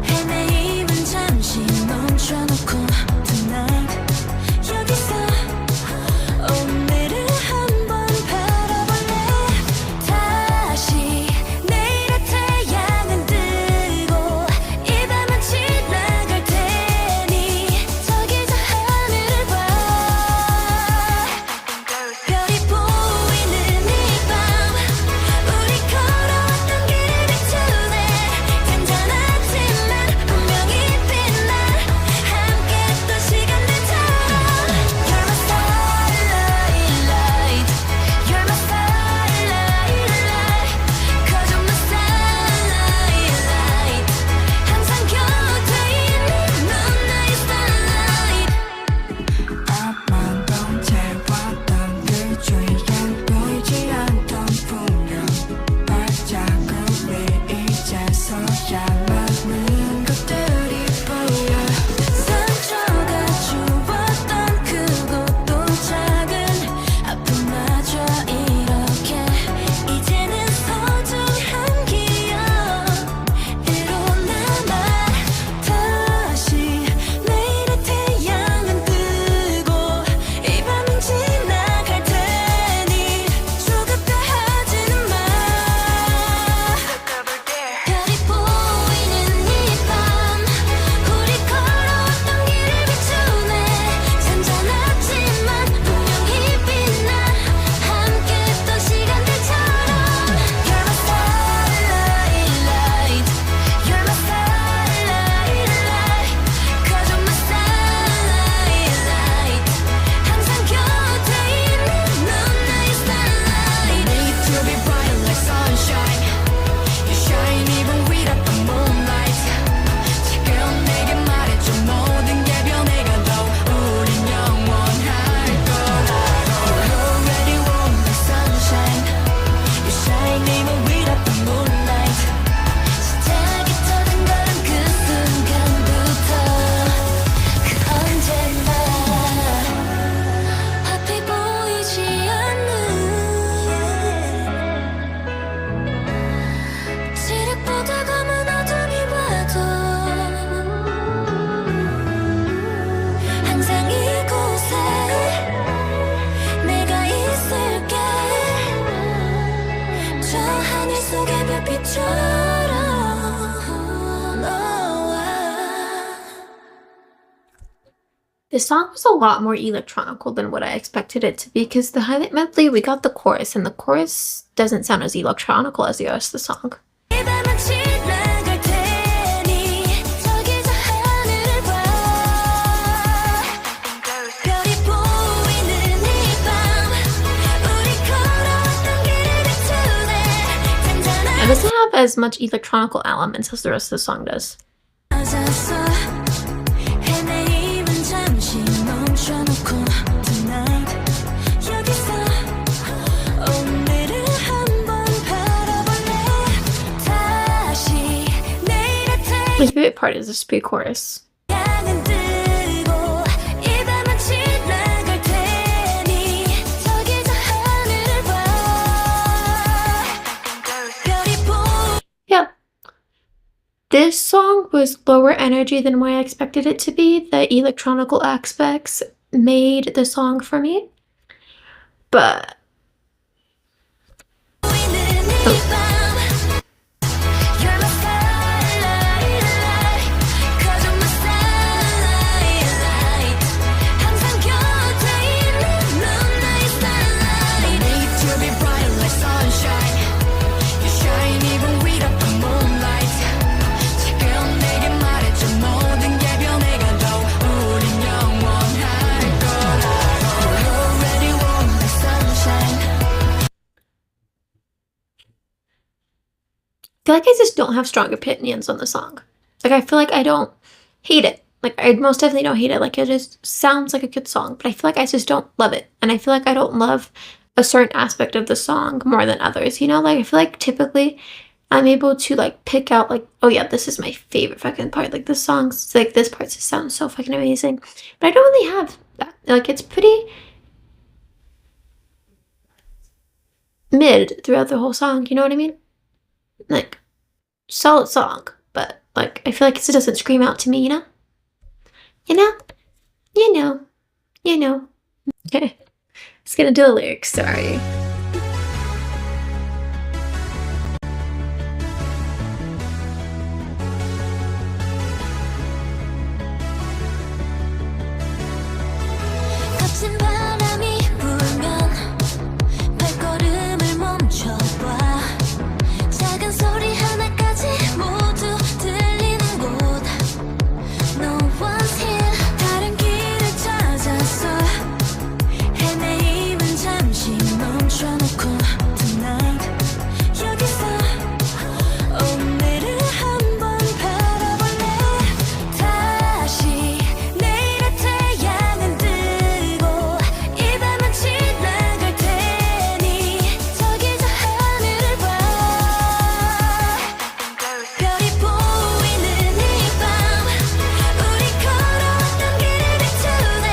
헤매임은 잠시 멈춰놓고 Tonight 여기서 오늘을 한번 바라볼래 다시 내일의 태양은 뜨고 이 밤은 지나갈 테니 저기 저 하늘을 봐 별이 보이는 이 밤 우리 걸어왔던 길을 비추네 잔잔하지만 분명히 빛나 함께 했던 시간들처럼 You're my starlight light You're my starlight light Cause you're my starlight light 항상 곁에 있는 넌 나의 starlight 앞만 채웠던 그 주위엔 보이지 않던 풍경 발자국이 이제서야 많은 것들이 보여 상처가 주었던 크고도 작은 아픔마저 이렇게 이제는 소중한 기억으로 남아 다시 내일의 태양은 뜨고 이 밤은 지나갈 테니 조급해 하지는 마 별이 보이는 이 밤 우리 걸어왔던 길을 비추네 잔잔하지만 분명히 빛나 함께 했던 시간들처럼 You're my starlight light You're my starlight light Cause you're my starlight light 항상 곁에 있는 넌 나의 starlight Need to be bright like sunshine You shine even without the moonlight 지금 내게 말해줘 모든 게 변해가도 우린 영원할 거라고 You already warm like sunshine You shine even without the moonlight 시작이 터진 걸음 그 순간부터 그 언제나 앞이 보이지 않는 칠흑보다 검은 어둠이 와도 항상 이곳에 내가 있을게 저 하늘 속의 별빛처럼 너와 This song was a lot more electronical than what I expected it to be because the highlight medley, we got the chorus, and the chorus doesn't sound as electronical as the rest of the song. 이 밤은 지나갈 테니 저기 저 하늘을 봐 별이 보이는 이 밤 우리 걸어왔던 길을 비추네 It doesn't have as much electronical elements as the rest of the song does. 찾아서 헤매임은 잠시 멈춰놓고 Tonight 여기서 오늘을 한번 바라볼래 다시 내일의 My favorite part is this pre-chorus. 태양은 뜨고 이 밤은 지나갈 테니 저기 저 하늘을 봐 별이 보이는 Yeah. This song was lower energy than what I expected it to be. The electronical aspects made the song for me. But 이 밤 You're my starlight light Cause you're my starlight light 항상 곁에 있는 넌 나의 starlight Need to be bright like sunshine You shine even without the moonlight 지금 내게 말해줘 모든 게 변해가도 feel like I just don't have strong opinions on the song. Like, I feel like I don't hate it. Like, I most definitely don't hate it. Like, it just sounds like a good song, but I feel like I just don't love it. And I feel like I don't love a certain aspect of the song more than others, you know? Like, I feel like typically I'm able to, like, pick out, like, oh yeah, this is my favorite fucking part. Like, this song's, like, this part just sounds so fucking amazing. But I don't really have that. Like, it's pretty mid throughout the whole song, you know what I mean? Like, solid song, but, like, I feel like it just doesn't scream out to me, you know? You know? You know. You know. Okay. Just gonna do the lyrics, sorry. 거친 바람이 불면 발걸음을 멈춰봐 작은 소리 하나까지 모두 들리는 곳 No one's here 다른 길을 찾아서 헤매임은 잠시 멈춰놓고 Tonight 여기서 오늘을 한번 바라볼래 다시 내일의 태양은 뜨고 이 밤은 지나갈 테니 저기 저 하늘을 봐 별이 보이는 이 밤 우리 걸어왔던 길을 비추네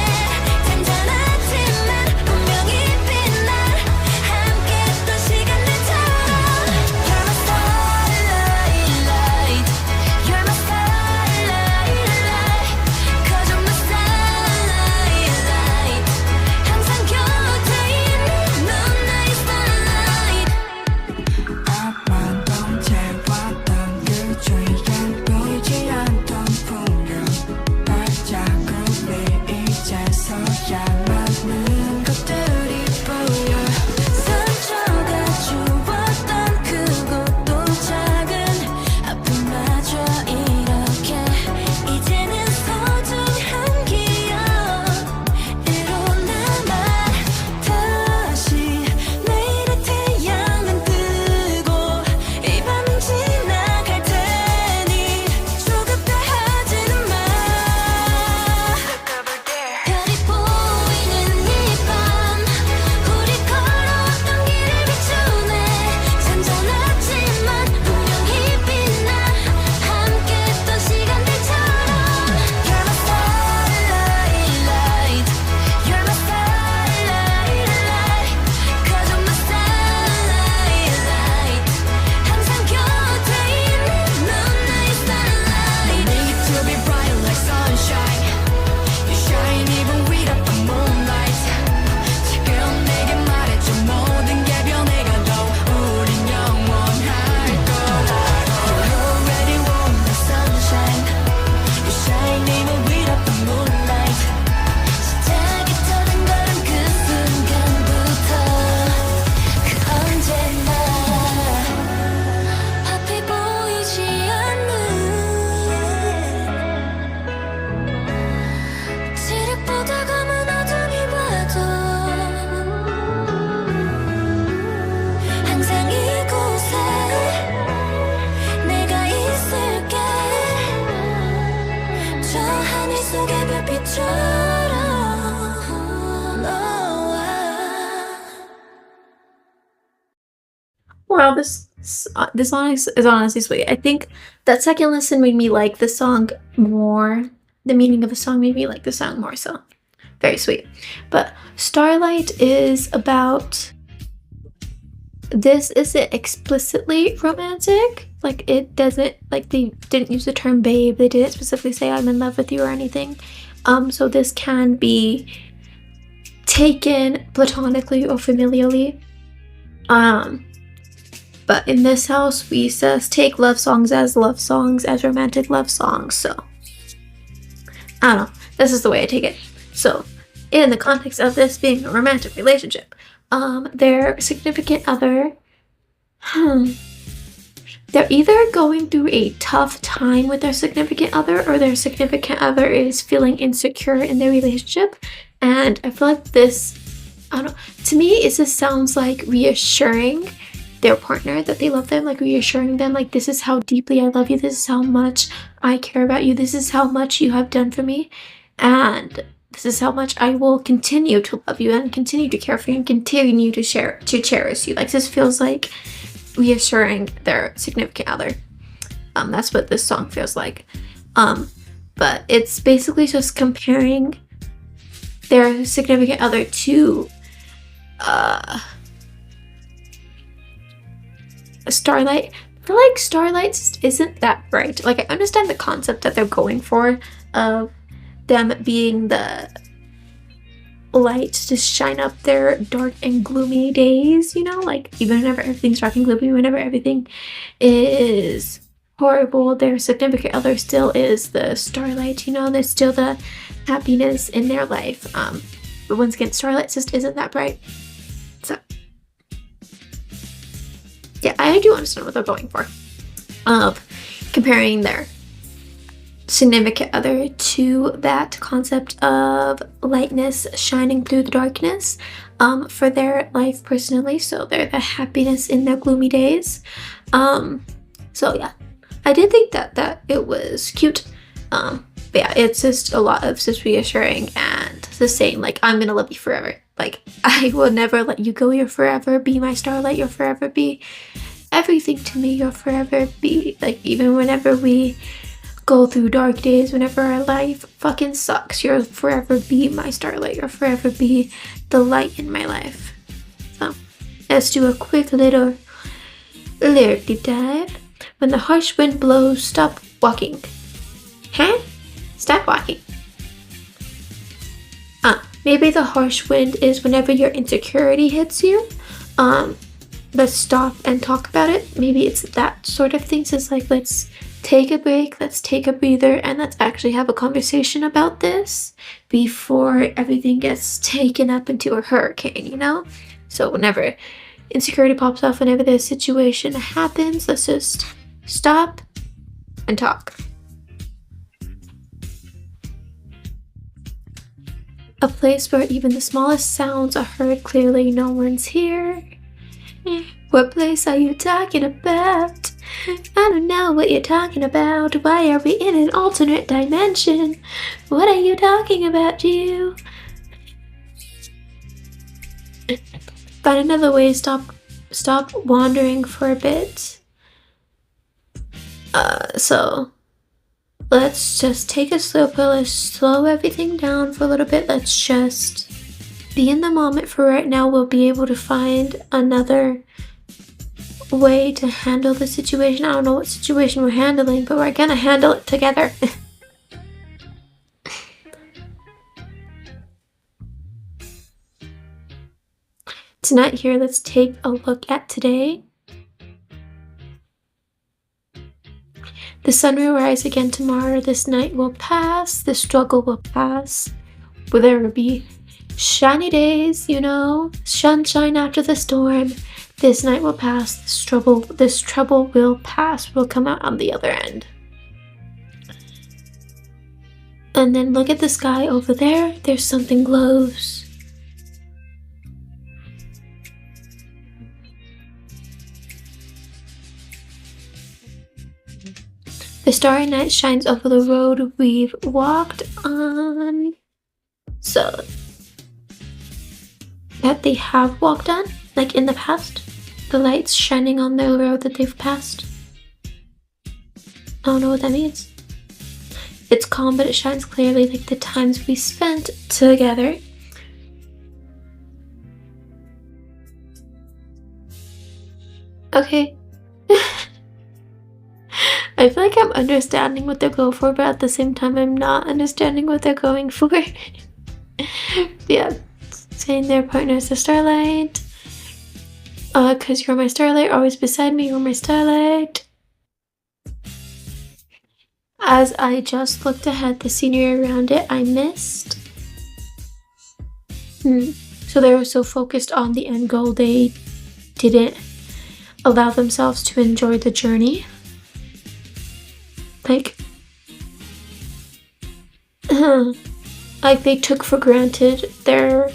잔잔하지만 분명히 빛날 함께했던 시간들처럼 You're my starlight light You're my starlight light Cause you're my starlight light 항상 곁에 있는 넌 나의 starlight 앞만 동태왔던 그 주위엔 보이지 않던 풍경 발자국이 이제서야 많은 것들이 보여 상처가 주었던 그곳도 작은 아픔마저 이렇게 이제는 소중한 기억으로 남아 다시 내일의 태양은 뜨고 이 밤은 지나갈 테니 조급해하지는 마 별이 보이는 이 밤 우리 걸어왔던 길을 비추네 잔잔하지만 분명히 빛나 함께했던 시간들처럼 You're my starlight light You're my starlight light Cause you're my starlight light 항상 곁에 있는 넌 나의 starlight Need to be bright like sunshine You shine even without the moonlight 지금 내게 말해줘 모든 게 변해가도 우린 영원할 거라고 You already want the sunshine You shine even without the moonlight 시작이 터진 건 그 순간부터 그 언제나 앞이 보이지 않는 칠흑보다 검은 어둠이 봐도 항상 이곳에 내가 있을게 저 하늘 속의 별빛처럼 너와 Wow, this song is honestly sweet. I think that second listen made me like the song more. The meaning of the song made me like the song more, so very sweet. But Starlight is about, this isn't explicitly romantic. Like, it doesn't, like, they didn't use the term babe. They didn't specifically say I'm in love with you or anything. So this can be taken platonically or familially. But in this house, we says take love songs, as romantic love songs. So I don't know. This is the way I take it. So in the context of this being a romantic relationship, their significant other, they're either going through a tough time with their significant other, or their significant other is feeling insecure in their relationship. And I feel like this, I don't know, to me, it just sounds like reassuring their partner that they love them, like reassuring them like, this is how deeply I love you, this is how much I care about you, this is how much you have done for me, and this is how much I will continue to love you and continue to care for you and continue to cherish you. Like, this feels like reassuring their significant other. That's what this song feels like. But it's basically just comparing their significant other to Starlight. I feel like Starlight just isn't that bright. Like, I understand the concept that they're going for of them being the light to shine up their dark and gloomy days, you know, like even whenever everything's dark and gloomy, whenever everything is horrible, their significant other still is the starlight, you know, there's still the happiness in their life. But once again, Starlight just isn't that bright. So yeah, I do understand what they're going for, of comparing their significant other to that concept of lightness shining through the darkness for their life personally. So they're the happiness in their gloomy days. So yeah, I did think that it was cute. But yeah, it's just a lot of just reassuring and just saying like, I'm gonna love you forever. Like, I will never let you go. You'll forever be my starlight. You'll forever be everything to me. You'll forever be, like, even whenever we go through dark days, whenever our life fucking sucks, you'll forever be my starlight. You'll forever be the light in my life. So let's do a quick little lyric deep dive. When the harsh wind blows, stop walking. Huh? Stop walking. Maybe the harsh wind is whenever your insecurity hits you. Let's stop and talk about it. Maybe it's that sort of thing. So it's like, let's take a break, let's take a breather, and let's actually have a conversation about this before everything gets taken up into a hurricane, you know? So whenever insecurity pops off, whenever the situation happens, let's just stop and talk. A place where even the smallest sounds are heard clearly, no one's here. What place are you talking about? I don't know what you're talking about. Why are we in an alternate dimension? What are you talking about, you? Find another way to stop wandering for a bit. So let's just take a slow pill. Let's slow everything down for a little bit. Let's just be in the moment for right now. We'll be able to find another way to handle the situation. I don't know what situation we're handling, but we're gonna handle it together. Tonight here, let's take a look at today. The sun will rise again tomorrow. This night will pass. The struggle will pass. Will there be shiny days, you know, sunshine after the storm. This night will pass. This trouble will pass. We'll come out on the other end. And then look at the sky over there. There's something glows. The starry night shines over the road we've walked on. So that they have walked on, like in the past. The lights shining on the road that they've passed. I don't know what that means. It's calm, but it shines clearly, like the times we spent together. Okay. I feel like I'm understanding what they're going for, but at the same time, I'm not understanding what they're going for. Yeah, saying their partner is the starlight. 'Cause you're my starlight, always beside me, you're my starlight. As I just looked ahead, the scenery around it I missed. So they were so focused on the end goal, they didn't allow themselves to enjoy the journey. Like they took for granted their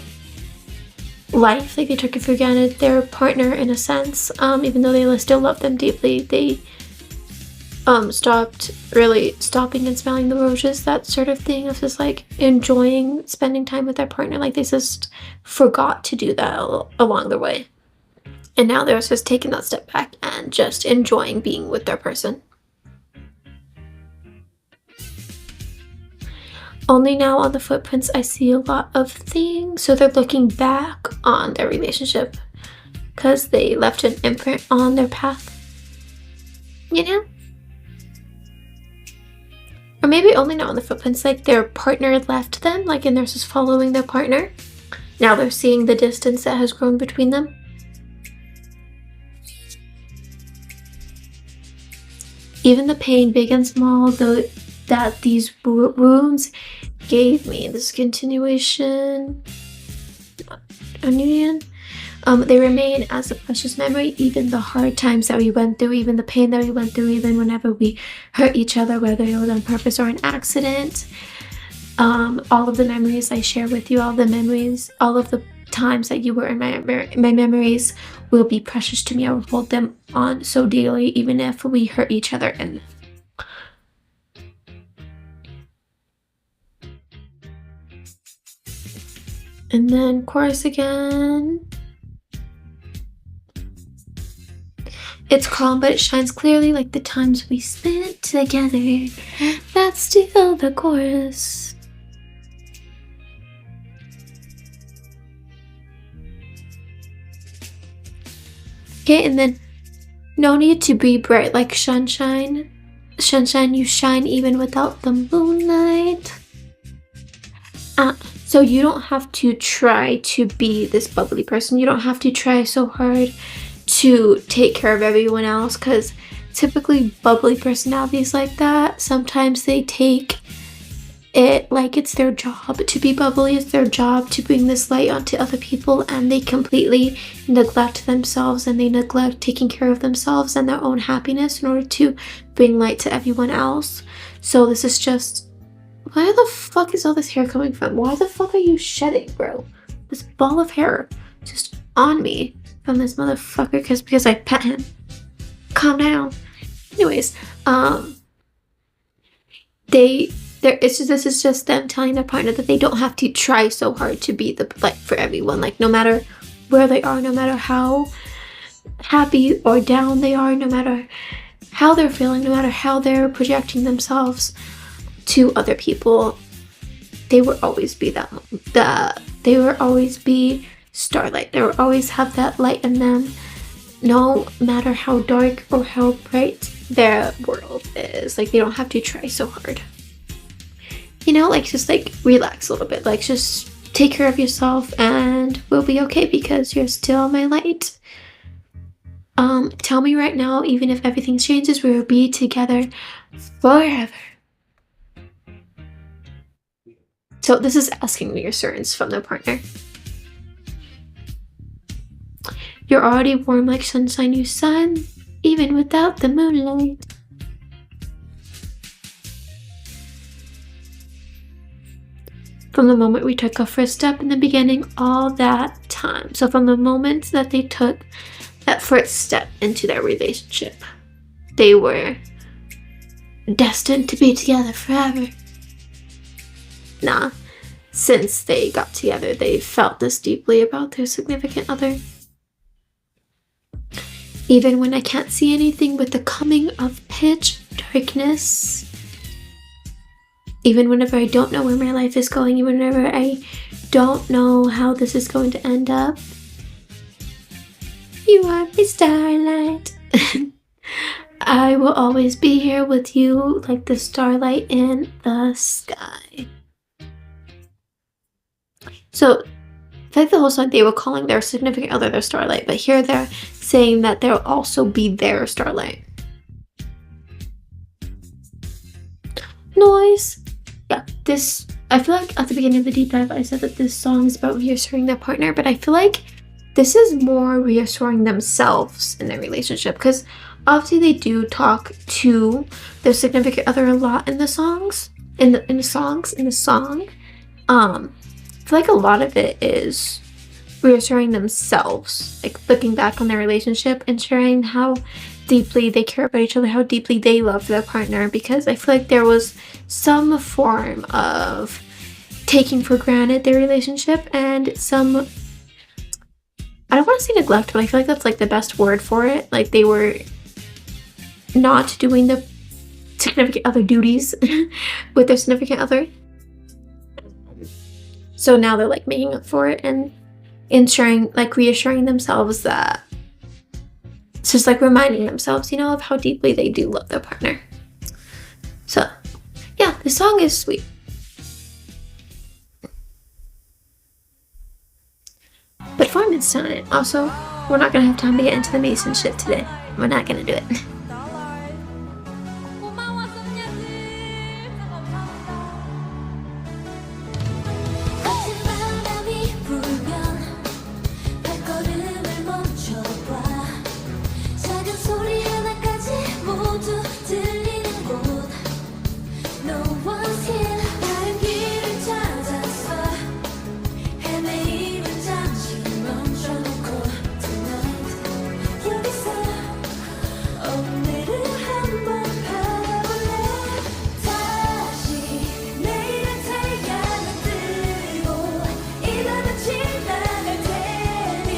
life. Like they took it for granted, their partner in a sense. Even though they still love them deeply, they stopped really stopping and smelling the roses, that sort of thing of just like enjoying spending time with their partner. Like they just forgot to do that along the way, and now they're just taking that step back and just enjoying being with their person. Only now on the footprints I see a lot of things. So they're looking back on their relationship because they left an imprint on their path, you know? Or maybe only now on the footprints, like their partner left them, like, and they're just following their partner. Now they're seeing the distance that has grown between them. Even the pain, big and small, though, that these wounds gave me, this continuation, union, they remain as a precious memory. Even the hard times that we went through, even the pain that we went through, even whenever we hurt each other, whether it was on purpose or an accident, all of the memories I share with you, all the memories, all of the times that you were in my memories will be precious to me. I will hold them on so dearly, even if we hurt each other. And then chorus again. It's calm, but it shines clearly like the times we spent together. That's still the chorus. Okay, and then no need to be bright like sunshine. Sunshine, you shine even without the moonlight. So you don't have to try to be this bubbly person. You don't have to try so hard to take care of everyone else, because typically bubbly personalities like that, sometimes they take it like it's their job to be bubbly. It's their job to bring this light onto other people, and they completely neglect themselves, and they neglect taking care of themselves and their own happiness in order to bring light to everyone else. So this is just, where the fuck is all this hair coming from? Why the fuck are you shedding, bro? This ball of hair just on me from this motherfucker because I pet him. Calm down. Anyways, this is just them telling their partner that they don't have to try so hard to be the light for everyone. Like, no matter where they are, no matter how happy or down they are, no matter how they're feeling, no matter how they're projecting themselves to other people, they will always be they will always be Starlight. They will always have that light in them, no matter how dark or how bright their world is. Like, they don't have to try so hard. You know, like, just like relax a little bit. Like, just take care of yourself and we'll be okay because you're still my light. Tell me right now, even if everything changes, we will be together forever. So this is asking reassurance from their partner. You're already warm like sunshine, you sun, even without the moonlight. From the moment we took our first step in the beginning, all that time. So from the moment that they took that first step into their relationship, they were destined to be together forever. Nah, since they got together, they felt this deeply about their significant other. Even when I can't see anything with the coming of pitch darkness, even whenever I don't know where my life is going, even whenever I don't know how this is going to end up, you are my starlight. I will always be here with you like the starlight in the sky. So, like the whole song, they were calling their significant other their starlight, but here they're saying that they'll also be their starlight. Noise. Yeah, this, I feel like at the beginning of the deep dive, I said that this song is about reassuring their partner, but I feel like this is more reassuring themselves in their relationship, because obviously they do talk to their significant other a lot in the songs, in the song. I feel like a lot of it is reassuring themselves, like looking back on their relationship and sharing how deeply they care about each other, how deeply they love their partner, because I feel like there was some form of taking for granted their relationship and some, I don't want to say neglect, but I feel like that's like the best word for it. Like they were not doing the significant other duties with their significant other. So now they're like making up for it and ensuring, like reassuring themselves that it's just like reminding themselves, you know, of how deeply they do love their partner. So yeah, the song is sweet. Performance time. Also, we're not gonna have time to get into the Mason shit today. We're not gonna do it. Starlight 고마워 썸녀들 감사합니다. 거친 바람이 불면 발걸음을 멈춰봐. 작은 소리 하나까지 모두 들리는 곳. No one's here. 다른 길을 찾았어. 헤매임은 잠시 멈춰놓고 tonight 여기서 오늘을 한번 바라볼래. 다시 내일의 태양을 뜨고 이 밤은 지나갈 테니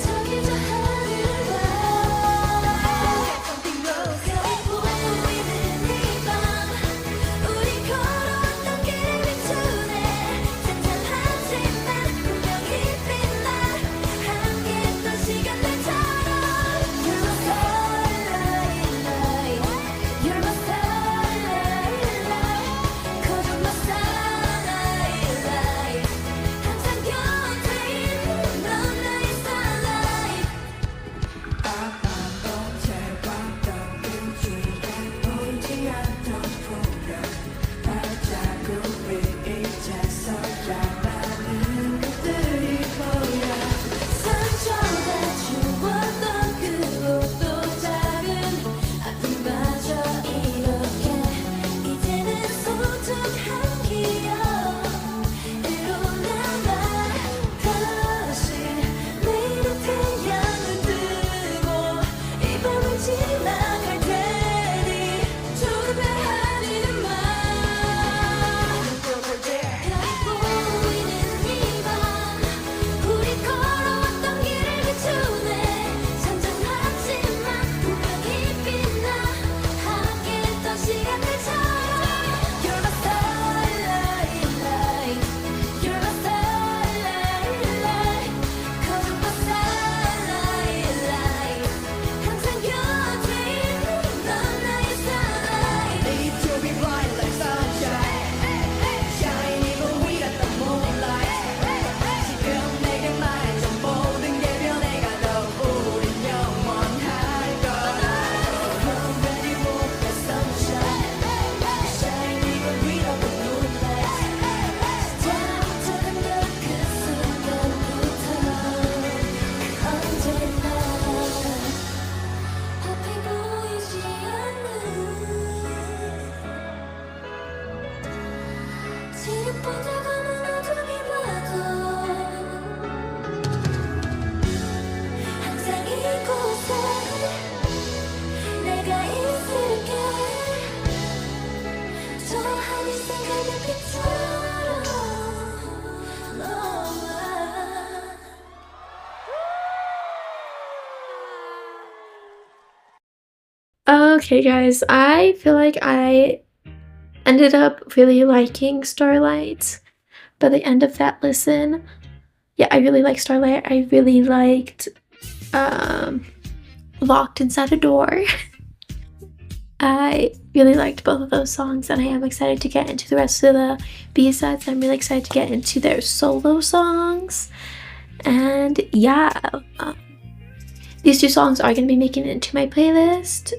저기 저 하늘을 봐. Something rose 보이는 이 밤 우리 걸어왔던 길을 비추네. 잔잔하지만 분명히 빛나 함께했던 시간들처럼. You're my starlight light. You're my starlight light. 'Cause you're my starlight light. 항상 곁에 있는 넌 나의 starlight. 아파도 제발 떠들지 보이지 않던 풍경 발자국이 이제서 많은 것들이 보여. 상처가 주웠던 그 옷도 작은 아픔마저 이렇게 이제는 소중한 기억으로 남아. 다시 내일의 태양을 뜨고 이 밤을 지나갈 테니 조급해하지는 마. 보이는 이 밤 우리 걸어왔던 길을 비추네. 잔잔하지만 분명히 빛나 함께했던 시간들처럼. You're my starlight light. You're my starlight light. 'Cause you're my starlight light. 항상 곁에 있는 넌 나의 starlight. Need to be bright like sunshine. Shine even without the moonlight. 지금 내게 말해줘 모든 게 변해가도 우린 영원할 거야. Come ready for the sunshine. Shine even without the moonlight. 시작부터 그 순간부터 언제나 앞이 보이지 않는 지륵보다 검은 어둠이 봐도 항상 이곳에 내가 있을게. 저 하늘 색깔의 빛처럼 너와. Okay, guys, I feel like I ended up really liking Starlight by the end of that listen. Yeah, I really like Starlight. I really liked Locked Inside a Door. I really liked both of those songs, and I am excited to get into the rest of the B-sides. I'm really excited to get into their solo songs. And yeah, these two songs are going to be making it into my playlist.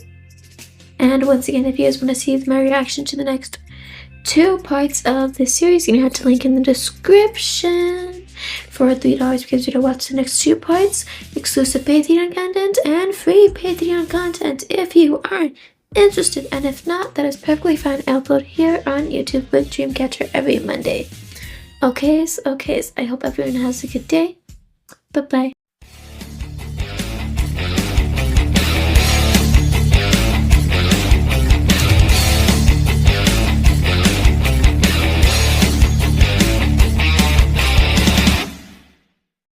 And once again, if you guys want to see my reaction to the next two parts of this series, you're going to have to link in the description for $3 because you to watch the next two parts, exclusive Patreon content, and free Patreon content if you are interested. And if not, that is perfectly fine. I upload here on YouTube with Dreamcatcher every Monday. Okay, I hope everyone has a good day. Bye bye.